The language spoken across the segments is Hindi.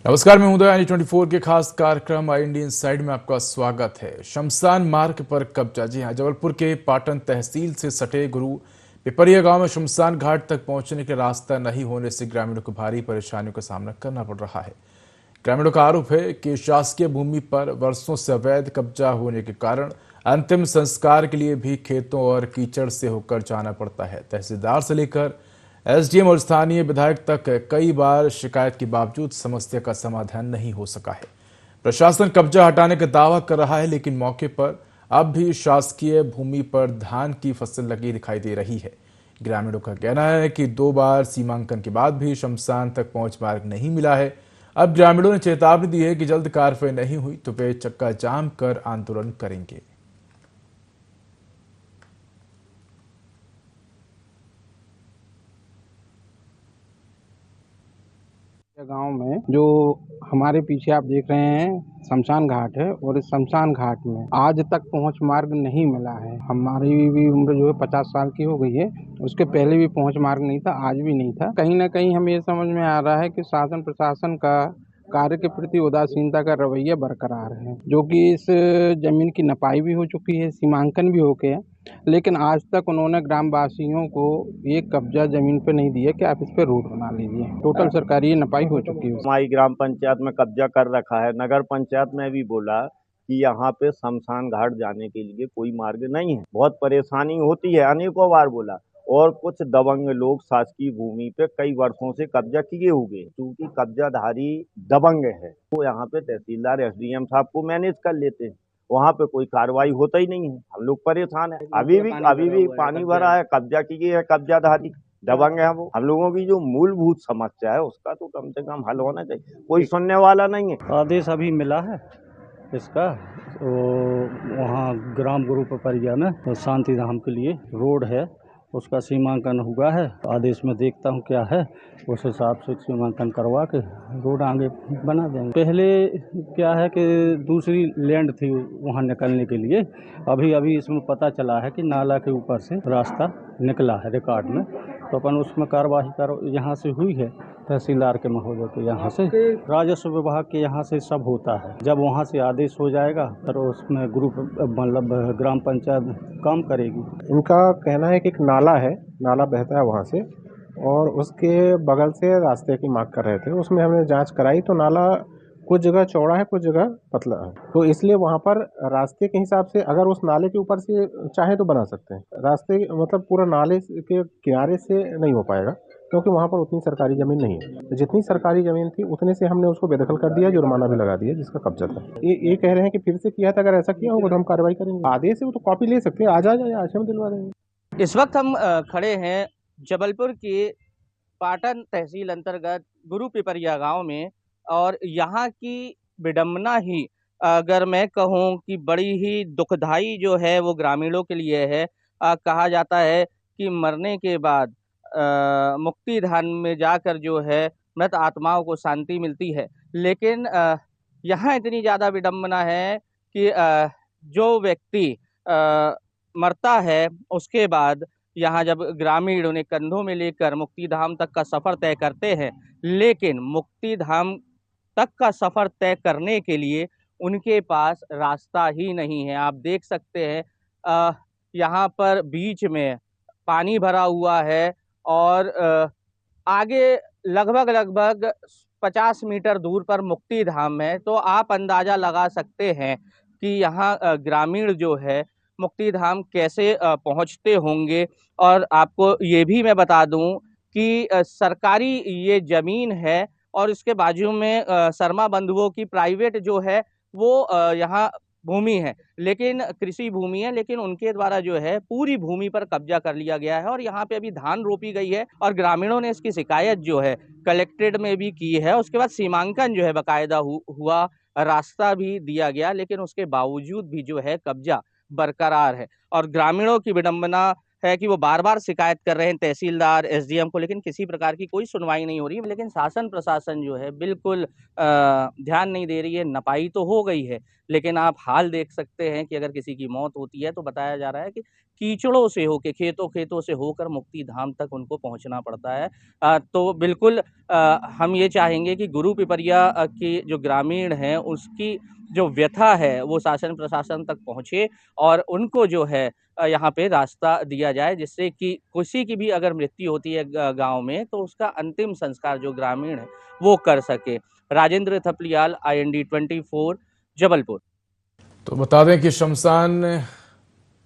नमस्कार, मैं उदय। 24 के खास कार्यक्रम आई इंडिया इनसाइड में आपका स्वागत है। शमशान मार्ग पर कब्जा। जी हां, जबलपुर के पाटन तहसील से सटे गुरु पिपरिया गांव में शमशान घाट तक पहुंचने के रास्ता नहीं होने से ग्रामीणों को भारी परेशानियों का सामना करना पड़ रहा है। ग्रामीणों का आरोप है कि शासकीय भूमि पर वर्षों से अवैध कब्जा होने के कारण अंतिम संस्कार के लिए भी खेतों और कीचड़ से होकर जाना पड़ता है। तहसीलदार से लेकर एसडीएम और स्थानीय विधायक तक कई बार शिकायत के बावजूद समस्या का समाधान नहीं हो सका है। प्रशासन कब्जा हटाने का दावा कर रहा है, लेकिन मौके पर अब भी शासकीय भूमि पर धान की फसल लगी दिखाई दे रही है। ग्रामीणों का कहना है कि 2 बार सीमांकन के बाद भी शमशान तक पहुंच मार्ग नहीं मिला है। अब ग्रामीणों ने चेतावनी दी है कि जल्द कार्रवाई नहीं हुई तो वे चक्का जाम कर आंदोलन करेंगे। गांव में जो हमारे पीछे आप देख रहे हैं शमशान घाट है, और इस शमशान घाट में आज तक पहुंच मार्ग नहीं मिला है। हमारी भी उम्र जो है 50 साल की हो गई है, उसके पहले भी पहुंच मार्ग नहीं था, आज भी नहीं था। कहीं ना कहीं हमें ये समझ में आ रहा है कि शासन प्रशासन का कार्य के प्रति उदासीनता का रवैया बरकरार है, जो कि इस जमीन की नपाई भी हो चुकी है, सीमांकन भी हो गया, लेकिन आज तक उन्होंने ग्रामवासियों को एक कब्जा जमीन पे नहीं दिया कि आप इस पे रोड बना लीजिए। टोटल सरकारी नपाई हो चुकी है। हमारी ग्राम पंचायत में कब्जा कर रखा है। नगर पंचायत में भी बोला कि यहाँ पे शमशान घाट जाने के लिए कोई मार्ग नहीं है, बहुत परेशानी होती है, अनेकों बार बोला। और कुछ दबंग लोग शासकीय भूमि पे कई वर्षों से कब्जा किए हुए, क्योंकि कब्जाधारी दबंग है, तो यहाँ पे तहसीलदार एसडीएम साहब को मैनेज कर लेते हैं, वहाँ पे कोई कार्रवाई होता ही नहीं है। हम लोग परेशान है। अभी भी पानी भरा है, कब्जा किए है कब्जाधारी दबंग है वो। हम लोगों की जो मूलभूत समस्या है उसका तो कम से कम हल होना चाहिए, कोई सुनने वाला नहीं है। आदेश अभी मिला है इसका, वो वहाँ ग्राम गुरु पिपरिया में तो शांति धाम के लिए रोड है, उसका सीमांकन हुआ है। आदेश में देखता हूँ क्या है, उस हिसाब से सीमांकन करवा के रोड आगे बना देंगे। पहले क्या है कि दूसरी लैंड थी वहाँ निकलने के लिए, अभी इसमें पता चला है कि नाला के ऊपर से रास्ता निकला है रिकॉर्ड में, तो अपन उसमें कार्रवाई करो यहाँ से हुई है। तहसीलदार के महोदय के यहाँ से, राजस्व विभाग के यहाँ से सब होता है। जब वहाँ से आदेश हो जाएगा तो उसमें ग्रुप मतलब ग्राम पंचायत काम करेगी। इनका कहना है कि एक नाला है, नाला बहता है वहाँ से, और उसके बगल से रास्ते की मांग कर रहे थे। उसमें हमने जांच कराई तो नाला कुछ जगह चौड़ा है, कुछ जगह पतला है, तो इसलिए वहाँ पर रास्ते के हिसाब से अगर उस नाले के ऊपर से चाहे तो बना सकते हैं। रास्ते मतलब पूरा नाले के किनारे से नहीं हो पाएगा, क्योंकि वहाँ पर उतनी सरकारी ज़मीन नहीं है। तो जितनी सरकारी ज़मीन थी उतने से हमने उसको बेदखल कर दिया, जुर्माना भी लगा दिया जिसका कब्जा था। ये कह रहे हैं कि फिर से किया था, अगर ऐसा किया होगा तो हम कार्रवाई करेंगे। आदेश है वो तो कॉपी ले सकते हैं, आज हम दिलवा देंगे। इस वक्त हम खड़े हैं जबलपुर के पाटन तहसील अंतर्गत गुरु पिपरिया गांव में, और यहाँ की विडंबना ही अगर मैं कहूँ कि बड़ी ही दुखदाई जो है वो ग्रामीणों के लिए है। कहा जाता है कि मरने के बाद मुक्ति धाम में जाकर जो है मृत आत्माओं को शांति मिलती है, लेकिन यहाँ इतनी ज़्यादा विडंबना है कि जो व्यक्ति मरता है उसके बाद यहाँ जब ग्रामीण उन्हें कंधों में लेकर मुक्ति धाम तक का सफ़र तय करते हैं, लेकिन मुक्ति धाम तक का सफ़र तय करने के लिए उनके पास रास्ता ही नहीं है। आप देख सकते हैं यहाँ पर बीच में पानी भरा हुआ है, और आगे लगभग 50 मीटर दूर पर मुक्ति धाम है। तो आप अंदाज़ा लगा सकते हैं कि यहाँ ग्रामीण जो है मुक्ति धाम कैसे पहुँचते होंगे। और आपको ये भी मैं बता दूं कि सरकारी ये ज़मीन है, और इसके बाजू में शर्मा बंधुओं की प्राइवेट जो है वो यहाँ भूमि है, लेकिन कृषि भूमि है, लेकिन उनके द्वारा जो है पूरी भूमि पर कब्जा कर लिया गया है। और यहाँ पे अभी धान रोपी गई है, और ग्रामीणों ने इसकी शिकायत जो है कलेक्ट्रेट में भी की है। उसके बाद सीमांकन जो है बाकायदा हुआ, रास्ता भी दिया गया, लेकिन उसके बावजूद भी जो है कब्जा बरकरार है। और ग्रामीणों की विडंबना है कि वो बार बार शिकायत कर रहे हैं तहसीलदार एसडीएम को, लेकिन किसी प्रकार की कोई सुनवाई नहीं हो रही है। लेकिन शासन प्रशासन जो है बिल्कुल ध्यान नहीं दे रही है। नपाई तो हो गई है, लेकिन आप हाल देख सकते हैं कि अगर किसी की मौत होती है तो बताया जा रहा है कि कीचड़ों से होके खेतों से होकर मुक्ति धाम तक उनको पहुंचना पड़ता है। तो बिल्कुल हम ये चाहेंगे कि गुरु पिपरिया के जो ग्रामीण हैं उसकी जो व्यथा है वो शासन प्रशासन तक पहुंचे और उनको जो है यहाँ पे रास्ता दिया जाए, जिससे कि किसी की भी अगर मृत्यु होती है गांव में तो उसका अंतिम संस्कार जो ग्रामीण है वो कर सके। राजेंद्र थपलियाल, IND 24, जबलपुर। तो बता दें कि शमशान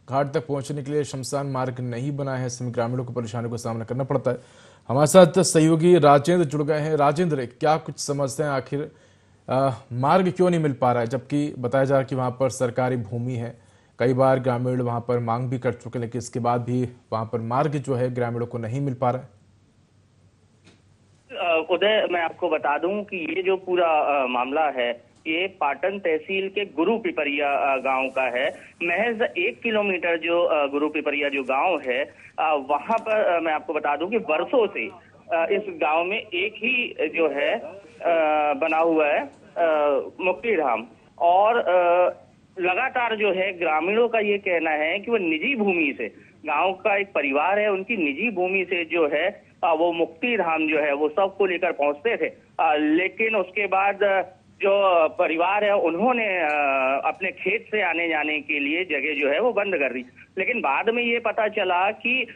घाट तक पहुंचने के लिए शमशान मार्ग नहीं बना है, इसमें ग्रामीणों को परेशानियों का सामना करना पड़ता है। हमारे साथ सहयोगी राजेंद्र जुड़ गए हैं। राजेंद्र, क्या कुछ समझते हैं आखिर मार्ग क्यों नहीं मिल पा रहा है, जबकि बताया जा रहा है कि वहां पर सरकारी भूमि है। कई बार ग्रामीण वहां पर मांग भी कर चुके हैं, लेकिन इसके बाद भी वहां पर मार्ग जो है ग्रामीणों को नहीं मिल पा रहा है। उदय, मैं आपको बता दूं कि ये जो पूरा मामला है ये पाटन तहसील के गुरु पिपरिया गांव का है। महज 1 किलोमीटर जो गुरु पिपरिया जो गांव है वहां पर मैं आपको बता दूं कि वर्षों से इस गांव में एक ही जो है बना हुआ है मुक्ति धाम, और लगातार जो है ग्रामीणों का ये कहना है कि वो निजी भूमि से, गांव का एक परिवार है उनकी निजी भूमि से जो है वो मुक्ति धाम जो है वो सबको लेकर पहुंचते थे, लेकिन उसके बाद जो परिवार है उन्होंने अपने खेत से आने जाने के लिए जगह जो है वो बंद कर दी। लेकिन बाद में ये पता चला कि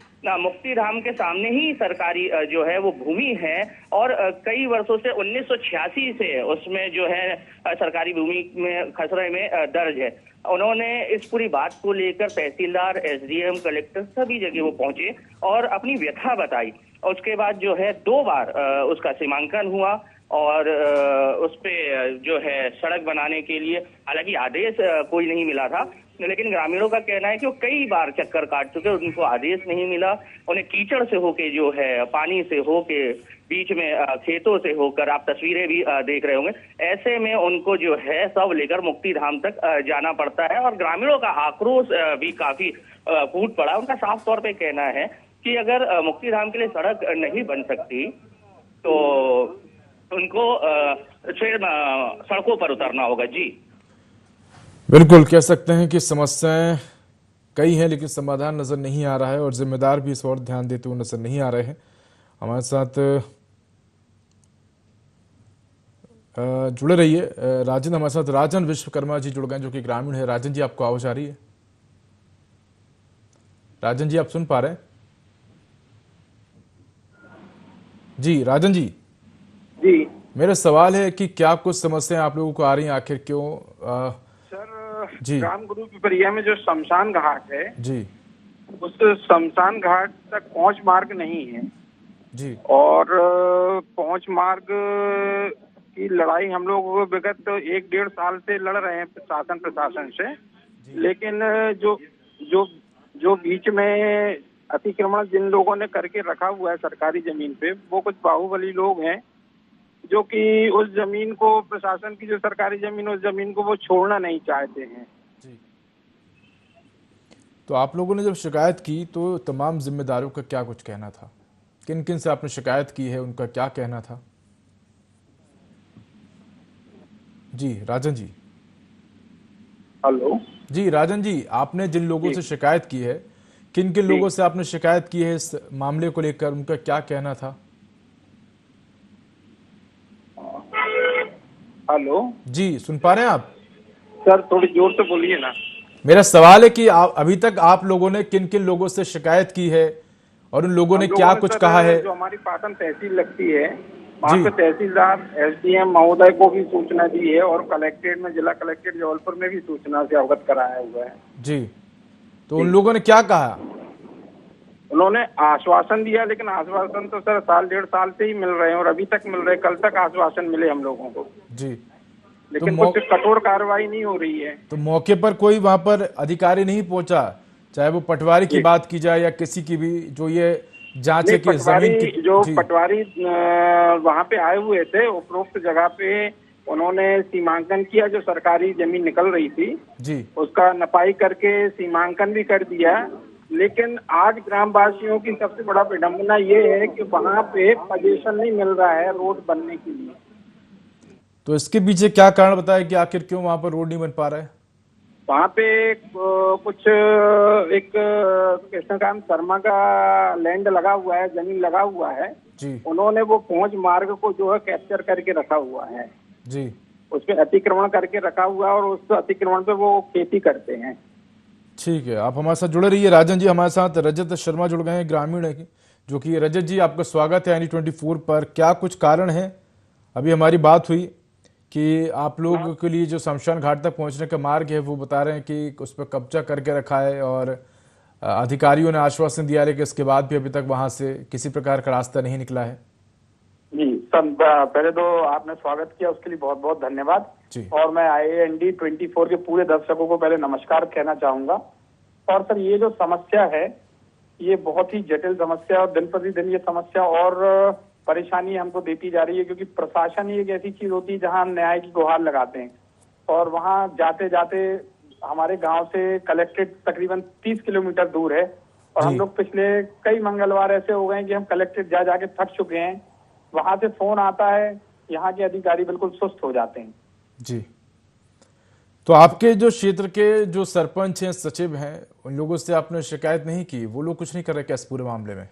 मुक्ति धाम के सामने ही सरकारी जो है वो भूमि है और कई वर्षों से 1986 से उसमें जो है सरकारी भूमि में खसरे में दर्ज है। उन्होंने इस पूरी बात को लेकर तहसीलदार, SDM, कलेक्टर सभी जगह वो पहुंचे और अपनी व्यथा बताई। उसके बाद जो है 2 बार उसका सीमांकन हुआ और उस पे जो है सड़क बनाने के लिए हालांकि आदेश कोई नहीं मिला था, लेकिन ग्रामीणों का कहना है कि वो कई बार चक्कर काट चुके, उनको आदेश नहीं मिला। उन्हें कीचड़ से होके जो है, पानी से होके, बीच में खेतों से होकर, आप तस्वीरें भी देख रहे होंगे, ऐसे में उनको जो है सब लेकर मुक्ति धाम तक जाना पड़ता है। और ग्रामीणों का आक्रोश भी काफी फूट पड़ा। उनका साफ तौर पे कहना है कि अगर मुक्ति धाम के लिए सड़क नहीं बन सकती तो उनको फिर सड़कों पर उतरना होगा। जी बिल्कुल, कह सकते हैं कि समस्याएं कई हैं लेकिन समाधान नजर नहीं आ रहा है और जिम्मेदार भी इस ओर ध्यान देते हुए नजर नहीं आ रहे हैं। हमारे साथ जुड़े रहिए राजन, हमारे साथ राजन विश्वकर्मा जी जुड़ गए जो कि ग्रामीण है। राजन जी, आपको आवाज आ रही है? राजन जी, आप सुन पा रहे हैं? जी राजन जी। जी, मेरा सवाल है कि क्या कुछ समस्याएं आप लोगों को आ रही हैं, आखिर क्यों? सर जी ग्राम गुरु पिपरिया में जो शमशान घाट है जी उस शमशान घाट तक पहुंच मार्ग नहीं है जी और पहुंच मार्ग की लड़ाई हम लोग विगत 1-1.5 साल से लड़ रहे हैं शासन प्रशासन से, लेकिन जो जो जो बीच में अतिक्रमण जिन लोगों ने करके रखा हुआ है सरकारी जमीन पे, वो कुछ बाहुबली लोग हैं जो कि उस जमीन को, प्रशासन की जो सरकारी जमीन, उस जमीन को वो छोड़ना नहीं चाहते हैं। जी। तो आप लोगों ने जब शिकायत की तो तमाम जिम्मेदारों का क्या कुछ कहना था? किन किन से आपने शिकायत की है, उनका क्या कहना था? जी राजन जी। हेलो जी राजन जी, आपने जिन लोगों से शिकायत की है, किन किन लोगों से आपने शिकायत की है इस मामले को लेकर, उनका क्या कहना था? हेलो जी, सुन पा रहे हैं आप? सर थोड़ी जोर से बोलिए ना। मेरा सवाल है कि अभी तक आप लोगों ने किन किन लोगों से शिकायत की है और उन लोगों ने क्या कुछ कहा है? जो हमारी पाटन तहसील लगती है वहाँ पे तहसीलदार, SDM महोदय को भी सूचना दी है और कलेक्ट्रेट में, जिला कलेक्ट्रेट जबलपुर में भी सूचना से अवगत कराया हुआ है। जी, तो उन लोगों ने क्या कहा? उन्होंने आश्वासन दिया, लेकिन आश्वासन तो सर 1-1.5 साल से ही मिल रहे हैं और अभी तक मिल रहे, कल तक आश्वासन मिले हम लोगों को जी, लेकिन कुछ कठोर कार्रवाई नहीं हो रही है। तो मौके पर कोई वहां पर अधिकारी नहीं पहुंचा, चाहे वो पटवारी की बात की जाए या किसी की भी, जो ये जांच है कि जमीन की? जो पटवारी वहां पे आए हुए थे उपरोक्त जगह पे, उन्होंने सीमांकन किया, जो सरकारी जमीन निकल रही थी जी, उसका नपाई करके सीमांकन भी कर दिया। लेकिन आज ग्रामवासियों की सबसे बड़ा विडंबना ये है कि वहाँ पे पोजीशन नहीं मिल रहा है रोड बनने के लिए। तो इसके पीछे क्या कारण बताया कि आखिर क्यों वहां पर रोड नहीं बन पा रहा है? वहाँ पे कुछ एक कृष्णकांत शर्मा का लैंड लगा हुआ है, जमीन लगा हुआ है। जी उन्होंने वो पहुंच मार्ग को जो है कैप्चर करके रखा हुआ है, जी उस पे अतिक्रमण करके रखा हुआ है और उस अतिक्रमण पे वो खेती करते हैं। ठीक है, आप हमारे साथ जुड़े रहिए। राजन जी, हमारे साथ रजत शर्मा जुड़ गए हैं, ग्रामीण है, जो कि रजत जी आपका स्वागत है IND24 पर। क्या कुछ कारण है? अभी हमारी बात हुई कि आप लोग के लिए जो शमशान घाट तक पहुंचने का मार्ग है वो बता रहे हैं कि उस पर कब्जा करके रखा है और अधिकारियों ने आश्वासन दिया, लेकिन इसके बाद भी अभी तक वहां से किसी प्रकार का रास्ता नहीं निकला है। जी सर, पहले तो आपने स्वागत किया उसके लिए बहुत बहुत धन्यवाद जी। और मैं IND24 के पूरे दर्शकों को पहले नमस्कार कहना चाहूंगा। और सर, ये जो समस्या है ये बहुत ही जटिल समस्या और दिन प्रतिदिन ये समस्या और परेशानी हमको देती जा रही है, क्योंकि प्रशासन ही एक ऐसी चीज होती है जहां हम न्याय की गुहार लगाते हैं और वहां जाते जाते हमारे गांव से कलेक्ट्रेट तकरीबन 30 किलोमीटर दूर है और जी। हम लोग पिछले कई मंगलवार ऐसे हो गए कि हम कलेक्ट्रेट जा जाके थक चुके हैं। वहां से फोन आता है, यहाँ के अधिकारी बिल्कुल सुस्त हो जाते हैं। जी, तो आपके जो क्षेत्र के जो सरपंच हैं, सचिव हैं, उन लोगों से आपने शिकायत नहीं की? वो लोग कुछ नहीं कर रहे क्या इस पूरे मामले में?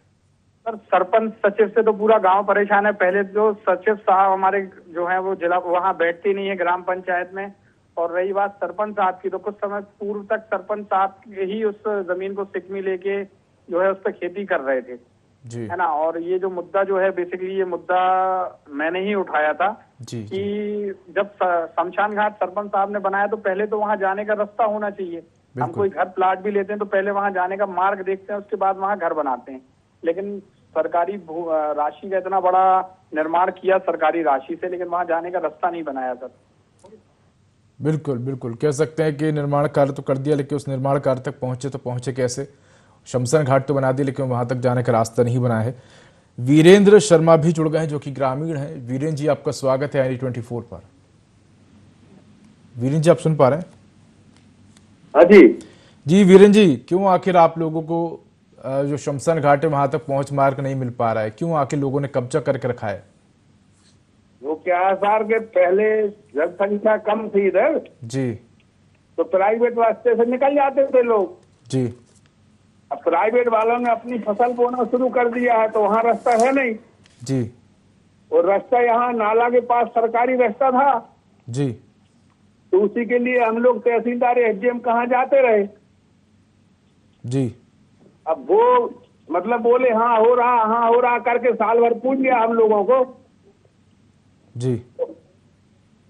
सर, सरपंच सचिव से तो पूरा गांव परेशान है। पहले जो सचिव साहब हमारे जो है वो जिला वहां बैठते नहीं है ग्राम पंचायत में, और रही बात सरपंच साहब की, तो कुछ समय पूर्व तक सरपंच साहब ही उस जमीन को सिकमी लेके जो है उस पर खेती कर रहे थे, जी है ना। और ये जो मुद्दा जो है बेसिकली ये मुद्दा मैंने ही उठाया था जी जी कि जब शमशान घाट सरपंच साहब ने बनाया तो पहले तो वहां जाने का रास्ता होना चाहिए। हम बिल्कुल। कोई घर प्लाट भी लेते हैं तो पहले वहां जाने का मार्ग देखते हैं, उसके बाद वहां घर बनाते हैं। लेकिन सरकारी राशि का इतना बड़ा निर्माण किया सरकारी राशि से, लेकिन वहां जाने का रास्ता नहीं बनाया सर। बिल्कुल बिल्कुल, कह सकते हैं कि निर्माण कार्य तो कर दिया, लेकिन उस निर्माण कार्य तक पहुंचे तो पहुंचे कैसे? शमशान घाट तो बना दिया, लेकिन वहां तक जाने का रास्ता नहीं बनाया है। वीरेंद्र शर्मा भी जुड़ गए हैं, जो कि ग्रामीण हैं। वीरेंद्र जी, आपका स्वागत है IND24 पर। वीरेंद्र जी, आप सुन पा रहे हैं? हाँ जी। जी वीरेंद्र जी, क्यों आखिर आप लोगों को जो शमशान घाट है वहां तक पहुंच मार्ग नहीं मिल पा रहा है? क्यों आखिर लोगों ने कब्जा करके रखा है? वो क्या सर के पहले जनसंख्या कम थी इधर, जी तो प्राइवेट रास्ते से निकल जाते थे लोग। जी अब प्राइवेट वालों ने अपनी फसल बोना शुरू कर दिया है तो वहाँ रास्ता है नहीं। जी और रास्ता यहाँ नाला के पास सरकारी रास्ता था, जी तो उसी के लिए हम लोग तहसीलदार SDM कहाँ जाते रहे। जी अब वो मतलब बोले हाँ हो रहा करके साल भर पूछ लिया हम लोगों को, जी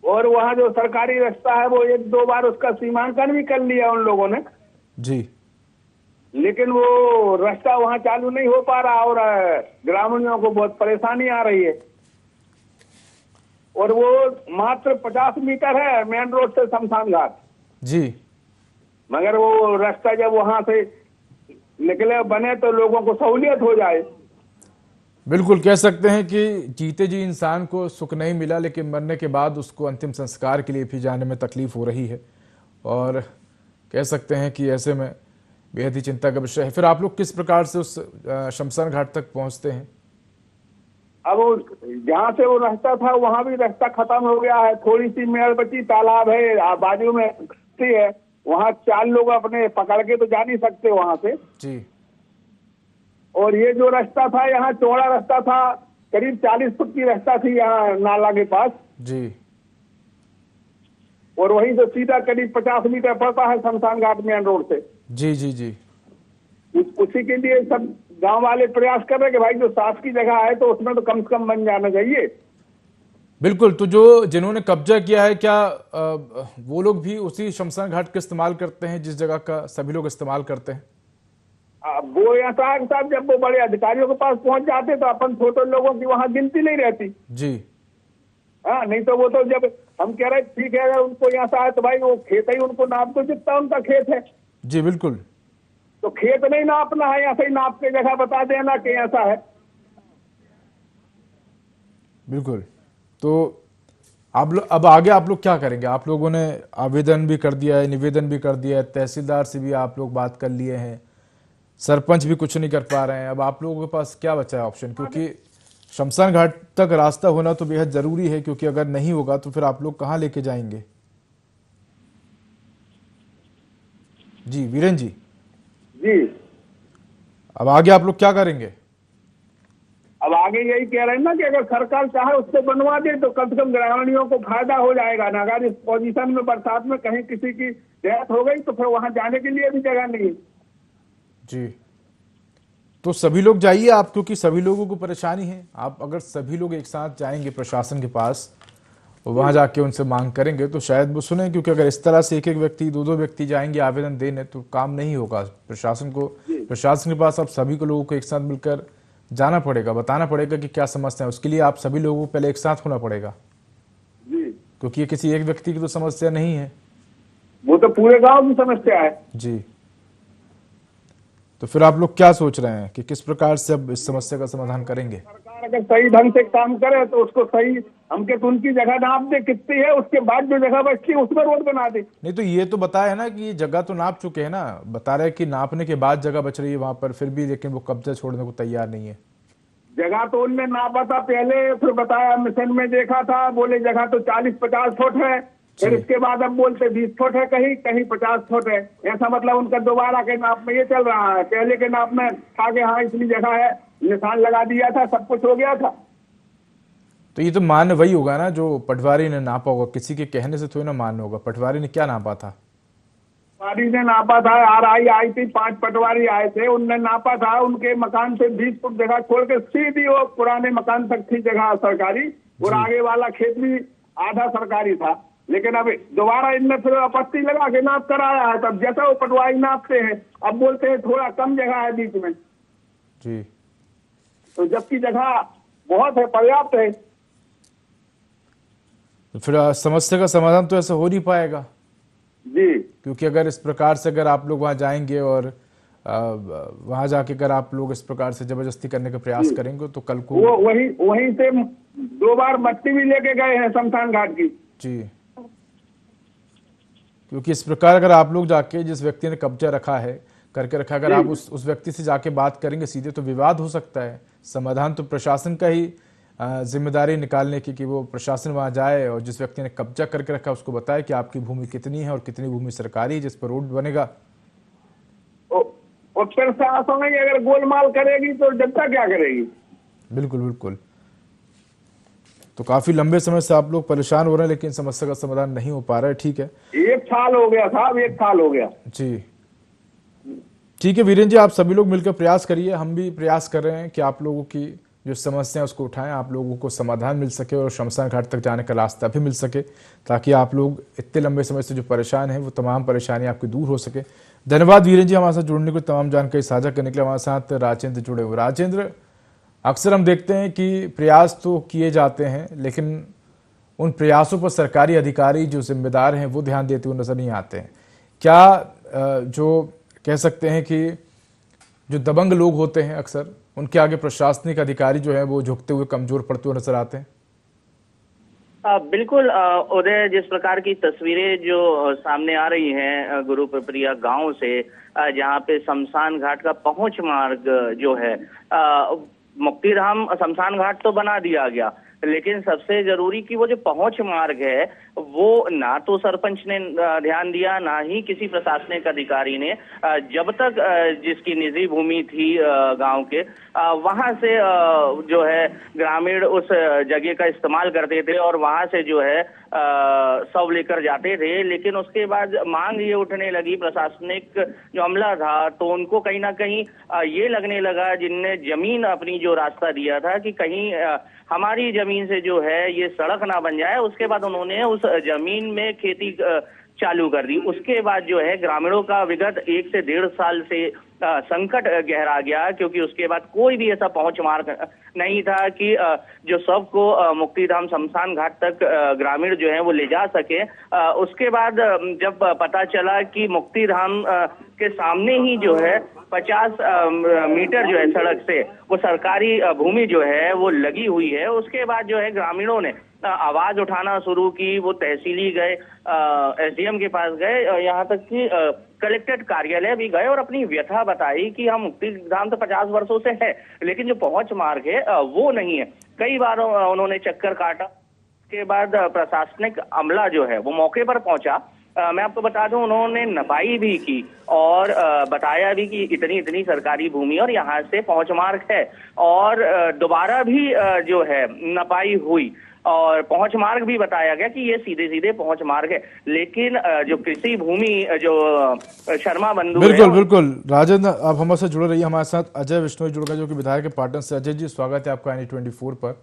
और वहाँ जो सरकारी रास्ता है वो 1-2 बार उसका सीमांकन भी कर लिया उन लोगों ने, जी लेकिन वो रास्ता वहाँ चालू नहीं हो पा रहा और ग्रामीणों को बहुत परेशानी आ रही है। और वो मात्र 50 मीटर है मेन रोड से शमशान घाट, जी मगर वो रास्ता जब वहाँ से निकले बने तो लोगों को सहूलियत हो जाए। बिल्कुल, कह सकते हैं कि जीते जी इंसान को सुख नहीं मिला, लेकिन मरने के बाद उसको अंतिम संस्कार के लिए भी जाने में तकलीफ हो रही है, और कह सकते हैं कि ऐसे में बेहद ही चिंता का विषय है। फिर आप लोग किस प्रकार से उस शमशान घाट तक पहुंचते हैं? अब जहाँ से वो रास्ता था वहाँ भी रास्ता खत्म हो गया है, थोड़ी सी मेड़बत्ती तालाब है बाजू में है, वहाँ 4 लोग अपने पकड़ के तो जा नहीं सकते वहाँ से। जी और ये जो रास्ता था यहाँ चौड़ा रास्ता था, करीब 40 फुट की रास्ता थी यहाँ नाला के पास, जी और वहीं से सीधा करीब 50 मीटर पड़ता है शमशान घाट मेन रोड से। जी जी जी उसी के लिए सब गांव वाले प्रयास कर रहे हैं कि भाई जो साफ की जगह है तो उसमें तो कम से कम बन जाना चाहिए। बिल्कुल, तो जो जिन्होंने कब्जा किया है, क्या वो लोग भी उसी शमशान घाट का इस्तेमाल करते हैं जिस जगह का सभी लोग इस्तेमाल करते हैं? वो ऐसा है साहब, जब वो बड़े अधिकारियों के पास पहुंच जाते तो अपन छोटे लोगों की वहां गिनती नहीं रहती। जी हाँ, नहीं तो वो तो जब हम कह रहे ठीक है अगर उनको ऐसा है तो भाई वो खेत ही उनको नाप दो जितना उनका खेत है। जी बिल्कुल, तो खेत नहीं नापना है, ऐसे ही नाप के जगह बता देना कि ऐसा है। बिल्कुल। तो आप लोग अब आगे आप लोग क्या करेंगे? आप लोगों ने आवेदन भी कर दिया है, निवेदन भी कर दिया है, तहसीलदार से भी आप लोग बात कर लिए हैं, सरपंच भी कुछ नहीं कर पा रहे हैं। अब आप लोगों के पास क्या बचा है ऑप्शन? क्योंकि शमशान घाट तक रास्ता होना तो बेहद जरूरी है, क्योंकि अगर नहीं होगा तो फिर आप लोग कहाँ लेके जाएंगे? जी वीरेन जी, जी अब आगे आप लोग क्या करेंगे? अब आगे यही कह रहे हैं ना कि अगर सरकार चाहे उससे बनवा दे तो कम से कम ग्रामीणों को फायदा हो जाएगा ना। अगर इस पोजीशन में बरसात में कहीं किसी की डेथ हो गई तो फिर वहां जाने के लिए भी जगह नहीं है। जी, तो सभी लोग जाइए आप, क्योंकि सभी लोगों को परेशानी है। आप अगर सभी लोग एक साथ जाएंगे प्रशासन के पास, वहां जाके उनसे मांग करेंगे तो शायद वो सुने, क्योंकि अगर इस तरह से एक एक व्यक्ति, दो दो व्यक्ति जाएंगे आवेदन देने तो काम नहीं होगा। प्रशासन के पास अब सभी को लोगों को एक साथ मिलकर जाना पड़ेगा, बताना पड़ेगा कि क्या समस्या है। उसके लिए आप सभी लोगों को पहले एक साथ होना पड़ेगा, जी क्योंकि ये किसी एक व्यक्ति की तो समस्या नहीं है, वो तो पूरे गांव की समस्या है। जी। तो फिर आप लोग क्या सोच रहे हैं कि किस प्रकार से अब इस समस्या का समाधान करेंगे? सरकार अगर सही ढंग से काम करे तो उसको सही हमके तो उनकी जगह नाप दे कितनी है, उसके बाद जो जगह बचती है उसमें रोड बना दे। नहीं तो ये तो बताया है ना कि ये जगह तो नाप चुके हैं ना, बता रहे हैं कि नापने के बाद जगह बच रही है वहां पर, फिर भी लेकिन वो कब्जा छोड़ने को तैयार नहीं है। जगह तो उनने नापा था पहले, फिर बताया मिशन में देखा था, बोले जगह तो 40-50 फुट है, फिर इसके बाद अब बोलते 20 फुट है, कहीं कहीं 50 फुट है। ऐसा मतलब उनका दोबारा के नाप में ये चल रहा है। पहले के नाप में था कि हाँ इतनी जगह है, निशान लगा दिया था, सब कुछ हो गया था। तो ये तो मान वही होगा ना जो पटवारी ने नापा होगा, किसी के कहने से थोड़ी ना मान होगा। पटवारी ने क्या नापा था? पटवारी ने नापा था, RI आई थी, 5 पटवारी आए थे, उनने नापा था। उनके मकान से 20 फुट जगह छोड़ के सीधी वो पुराने मकान तक थी जगह सरकारी, और आगे वाला खेत भी आधा सरकारी था। लेकिन अब दोबारा इनने फिर आपत्ति लगा के नाप कराया है। तब जैसा वो पटवारी नापते हैं अब बोलते हैं थोड़ा कम जगह है बीच में, जी। तो जबकि जगह बहुत है, पर्याप्त है। तो फिर समस्या का समाधान तो ऐसा हो नहीं पाएगा, जी क्योंकि अगर इस प्रकार से अगर आप लोग वहां जाएंगे और वहां जाके अगर आप लोग इस प्रकार से जबरदस्ती करने का प्रयास करेंगे तो कल को वो वहीं से 2 बार मट्टी भी लेके गए हैं शमशान घाट की। जी, क्योंकि इस प्रकार अगर आप लोग जाके जिस व्यक्ति ने कब्जा रखा है करके रखा, अगर आप उस व्यक्ति से जाके बात करेंगे सीधे तो विवाद हो सकता है। समाधान तो प्रशासन का ही जिम्मेदारी निकालने की कि वो प्रशासन वहां जाए और जिस व्यक्ति ने कब्जा करके रखा उसको बताए कि आपकी भूमि कितनी है और कितनी भूमि सरकारी जिस पर रोड बनेगा। और प्रशासन ही अगर गोलमाल करेगी तो जनता क्या करेगी? बिल्कुल बिल्कुल। तो काफी लंबे समय से आप लोग परेशान हो रहे हैं, लेकिन समस्या का समाधान नहीं हो पा रहा है। ठीक है, 1 साल हो गया साहब, 1 साल हो गया। जी ठीक है वीरेन जी, आप सभी लोग मिलकर प्रयास करिए। हम भी प्रयास कर रहे हैं कि आप लोगों की जो समस्या है उसको उठाएं, आप लोगों को समाधान मिल सके और शमशान घाट तक जाने का रास्ता भी मिल सके, ताकि आप लोग इतने लंबे समय से जो परेशान हैं वो तमाम परेशानी आपकी दूर हो सके। धन्यवाद वीरेन जी हमारे साथ जुड़ने को, तमाम जानकारी साझा करने के लिए। हमारे साथ राजेंद्र जुड़े हुए। राजेंद्र, अक्सर हम देखते हैं कि प्रयास तो किए जाते हैं, लेकिन उन प्रयासों पर सरकारी अधिकारी जो जिम्मेदार हैं वो ध्यान देते हुए नजर नहीं आते हैं। क्या जो कह सकते हैं कि जो दबंग लोग होते हैं अक्सर उनके आगे प्रशासनिक अधिकारी जो है वो झुकते हुए, कमजोर पड़ते हुए नजर आते हैं? बिल्कुल उदय, जिस प्रकार की तस्वीरें जो सामने आ रही हैं गुरु पिपरिया गांव से, जहां पे शमशान घाट का पहुंच मार्ग जो है, मुक्तिधाम शमशान घाट तो बना दिया गया, लेकिन सबसे जरूरी कि वो जो पहुंच मार्ग है वो ना तो सरपंच ने ध्यान दिया, ना ही किसी प्रशासनिक अधिकारी ने। जब तक जिसकी निजी भूमि थी गांव के, वहां से जो है ग्रामीण उस जगह का इस्तेमाल करते थे और वहां से जो है शव लेकर जाते थे। लेकिन उसके बाद मांग ये उठने लगी, प्रशासनिक जो अमला था तो उनको कहीं ना कहीं ये लगने लगा, जिनने जमीन अपनी जो रास्ता दिया था कि कहीं हमारी जमीन से जो है ये सड़क ना बन जाए। उसके बाद उन्होंने उस जमीन में खेती चालू कर दी। उसके बाद जो है ग्रामीणों का विगत 1 से 1.5 साल से संकट गहरा गया, क्योंकि उसके बाद कोई भी ऐसा पहुंच मार्ग नहीं था कि जो शव को मुक्तिधाम शमशान घाट तक ग्रामीण जो है वो ले जा सके। उसके बाद जब पता चला कि मुक्तिधाम के सामने ही जो है 50 मीटर जो है सड़क से वो सरकारी भूमि जो है वो लगी हुई है। उसके बाद जो है ग्रामीणों ने आवाज उठाना शुरू की, वो तहसीली गए, एसडीएम के पास गए, यहाँ तक कि कलेक्ट्रेट कार्यालय भी गए और अपनी व्यथा बताई कि हम मुक्तिधाम तो 50 वर्षों से है, लेकिन जो पहुंच मार्ग है वो नहीं है। कई बार उन्होंने चक्कर काटा। के बाद प्रशासनिक अमला जो है वो मौके पर पहुंचा। मैं आपको बता दूं, उन्होंने नपाई भी की और बताया भी कि इतनी इतनी सरकारी भूमि और यहाँ से पहुंच मार्ग है, और दोबारा भी जो है नपाई हुई और पहुंच मार्ग भी बताया गया कि ये सीधे सीधे पहुंच मार्ग है। लेकिन जो कृषि भूमि जो शर्मा बंधु बिल्कुल बिल्कुल राजेंद्र, आप हमारे साथ जुड़े रहिए। हमारे साथ अजय विश्नोई जुड़ गए जो कि विधायक है पाटन से। अजय जी, स्वागत है आपका NE24 पर।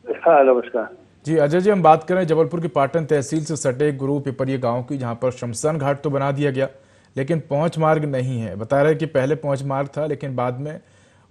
हाँ, नमस्कार जी अजय जी, हम बात करें जबलपुर की पाटन तहसील से सटे गुरु पिपरिया गांव की, जहां पर शमशान घाट तो बना दिया गया लेकिन पहुंच मार्ग नहीं है। बता रहे कि पहले पहुंच मार्ग था, लेकिन बाद में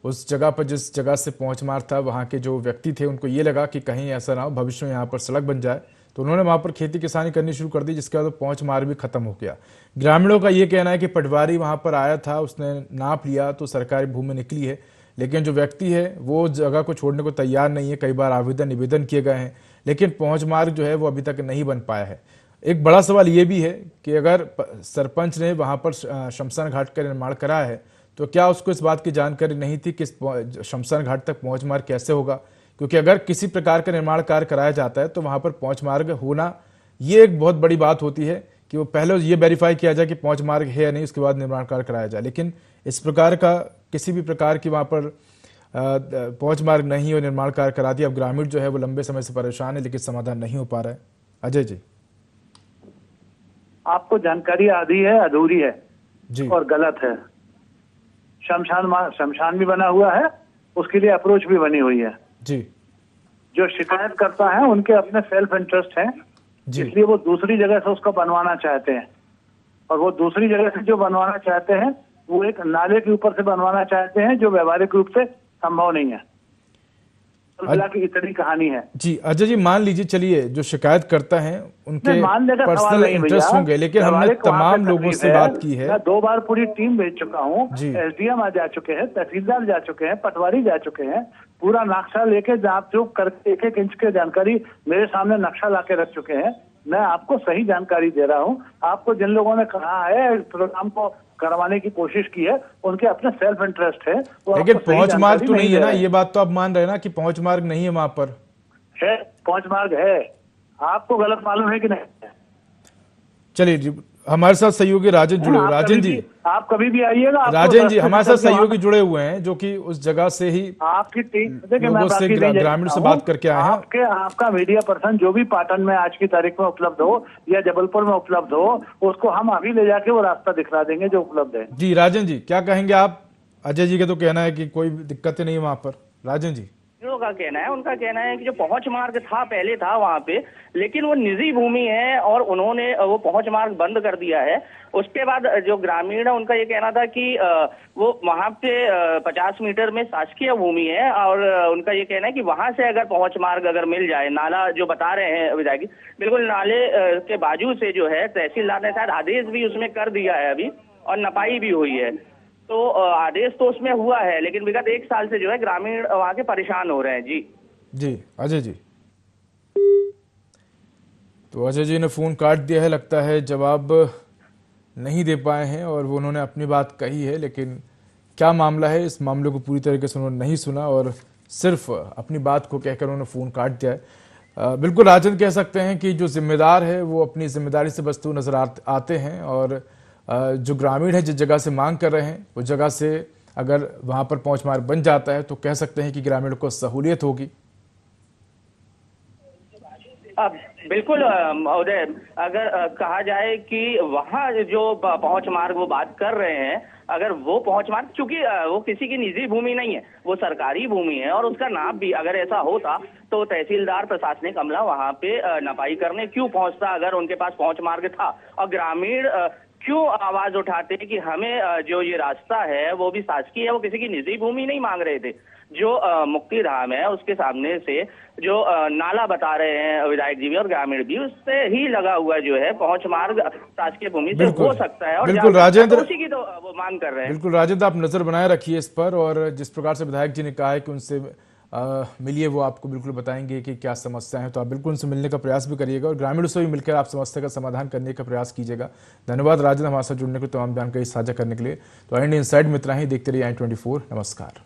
उस जगह पर जिस जगह से पहुंच मार्ग था वहां के जो व्यक्ति थे उनको ये लगा कि कहीं ऐसा ना हो भविष्य में यहाँ पर सड़क बन जाए, तो उन्होंने वहां पर खेती किसानी करनी शुरू कर दी, जिसके बाद पहुंच मार्ग भी खत्म हो गया। ग्रामीणों का ये कहना है कि पटवारी वहां पर आया था, उसने नाप लिया तो सरकारी भूमि निकली है, लेकिन जो व्यक्ति है वो जगह को छोड़ने को तैयार नहीं है। कई बार आवेदन निवेदन किए गए हैं, लेकिन पहुंच मार्ग जो है वो अभी तक नहीं बन पाया है। एक बड़ा सवाल ये भी है कि अगर सरपंच ने वहां पर शमशान घाट का निर्माण कराया है तो क्या उसको इस बात की जानकारी नहीं थी कि शमशान घाट तक पहुंच मार्ग कैसे होगा? क्योंकि अगर किसी प्रकार का निर्माण कार्य कराया जाता है तो वहां पर पहुंच मार्ग होना ये एक बहुत बड़ी बात होती है कि वो पहले ये वेरीफाई किया जाए कि पहुंच मार्ग है या नहीं, उसके बाद निर्माण कार्य कराया जाए। लेकिन इस प्रकार का किसी भी प्रकार की वहां पर पहुंच मार्ग नहीं और निर्माण कार्य करा दिया। अब ग्रामीण जो है वो लंबे समय से परेशान है, लेकिन समाधान नहीं हो पा रहा है। अजय जी, आपको जानकारी आधी है, अधूरी है जी और गलत है। शमशान भी बना हुआ है, उसके लिए अप्रोच भी बनी हुई है जी। जो शिकायत करता है उनके अपने सेल्फ इंटरेस्ट है, इसलिए वो दूसरी जगह से उसको बनवाना चाहते हैं, और वो दूसरी जगह से जो बनवाना चाहते हैं वो एक नाले के ऊपर से बनवाना चाहते हैं, जो व्यवहारिक रूप से संभव नहीं है। की इतनी कहानी है जी। अजय जी, मान लीजिए, चलिए जो शिकायत करता है उनके पर्सनल इंटरेस्ट होंगे, लेकिन हमने तमाम लोगों से बात की है। मैं 2 बार पूरी टीम भेज चुका हूँ, SDM जा चुके हैं, तहसीलदार जा चुके हैं, पटवारी जा चुके हैं, पूरा नक्शा लेके जाप चुप करके 1-1 इंच की जानकारी मेरे सामने नक्शा लाके रख चुके हैं। मैं आपको सही जानकारी दे रहा हूँ। आपको जिन लोगों ने कहा है इस प्रोग्राम को करवाने की कोशिश की है, उनके अपने सेल्फ इंटरेस्ट है। लेकिन पहुंच मार्ग तो नहीं है ना, ये बात तो आप मान रहे हैं ना कि पहुंच मार्ग नहीं है वहां पर? है, पहुंच मार्ग है। आपको गलत मालूम है कि नहीं? चलिए जी, हमारे साथ सहयोगी राजन जुड़े हुए। राजन जी, आप कभी भी आइएगा। राजन जी हमारे साथ सहयोगी जुड़े हुए हैं जो कि उस जगह से ही आपकी टीम लोगों से ग्रामीण से बात करके आए हैं। आपका मीडिया पर्सन जो भी पाटन में आज की तारीख में उपलब्ध हो या जबलपुर में उपलब्ध हो, उसको हम अभी ले जाके वो रास्ता दिखला देंगे जो उपलब्ध है। जी राजन जी, क्या कहेंगे आप? अजय जी का तो कहना है कि कोई दिक्कत नहीं है वहां पर। राजन जी का कहना है, उनका कहना है कि जो पहुंच मार्ग था पहले था वहां पे, लेकिन वो निजी भूमि है और उन्होंने वो पहुंच मार्ग बंद कर दिया है। उसके बाद जो ग्रामीण है उनका ये कहना था कि वो वहां पे 50 मीटर में शासकीय भूमि है, और उनका ये कहना है कि वहां से अगर पहुंच मार्ग अगर मिल जाए, नाला जो बता रहे हैं विधायक, बिल्कुल नाले के बाजू से जो है तहसीलदार ने शायद आदेश भी उसमें कर दिया है अभी, और नपाई भी हुई है। तो आदेश तो उसमें हुआ है, लेकिन विगत 1 साल से जो है ग्रामीण वहां के परेशान हो रहे हैं। जी अजय जी, तो अजय जी ने फोन काट दिया है, लगता है जवाब नहीं दे पाए हैं, और वो उन्होंने अपनी बात कही है, लेकिन क्या मामला है इस मामले को पूरी तरीके से उन्होंने नहीं सुना और सिर्फ अपनी बात को कहकर उन्होंने फोन काट दिया है। बिल्कुल राजन, कह सकते हैं कि जो जिम्मेदार है वो अपनी जिम्मेदारी से बचते हुए नजर आते हैं, और जो ग्रामीण है जिस जगह से मांग कर रहे हैं उस जगह से अगर वहां पर पहुंच मार्ग बन जाता है तो कह सकते हैं कि ग्रामीणों को सहूलियत होगी। बिल्कुल महोदय, अगर कहा जाए कि वहाँ जो पहुंच मार्ग वो बात कर रहे हैं, अगर वो पहुंच मार्ग, चूंकि वो किसी की निजी भूमि नहीं है, वो सरकारी भूमि है, और उसका नाप भी अगर ऐसा होता तो तहसीलदार प्रशासनिक अमला वहां पे नपाई करने क्यों पहुंचता अगर उनके पास पहुंच मार्ग था। और ग्रामीण क्यों आवाज उठाते कि हमें जो ये रास्ता है वो भी शासकीय है, वो किसी की निजी भूमि नहीं मांग रहे थे। जो मुक्ति धाम है उसके सामने से जो नाला बता रहे हैं विधायक जी भी और ग्रामीण भी, उससे ही लगा हुआ जो है पहुंच मार्ग शासकीय भूमि से हो सकता है, और बिल्कुल राजेंद्र, उसी की तो वो मांग कर रहे हैं। बिल्कुल राजेंद्र, आप नजर बनाए रखिए इस पर, और जिस प्रकार से विधायक जी ने कहा है कि उनसे मिलिए, वो आपको बिल्कुल बताएंगे कि क्या समस्याएं हैं, तो आप बिल्कुल उनसे मिलने का प्रयास भी करिएगा और ग्रामीणों से भी मिलकर आप समस्या का समाधान करने का प्रयास कीजिएगा। धन्यवाद राजेंद्र, हमारे साथ जुड़ने के लिए, तमाम जानकारी साझा करने के लिए। तो इंडिया इनसाइड में इतना ही। देखते रहिए i24। नमस्कार।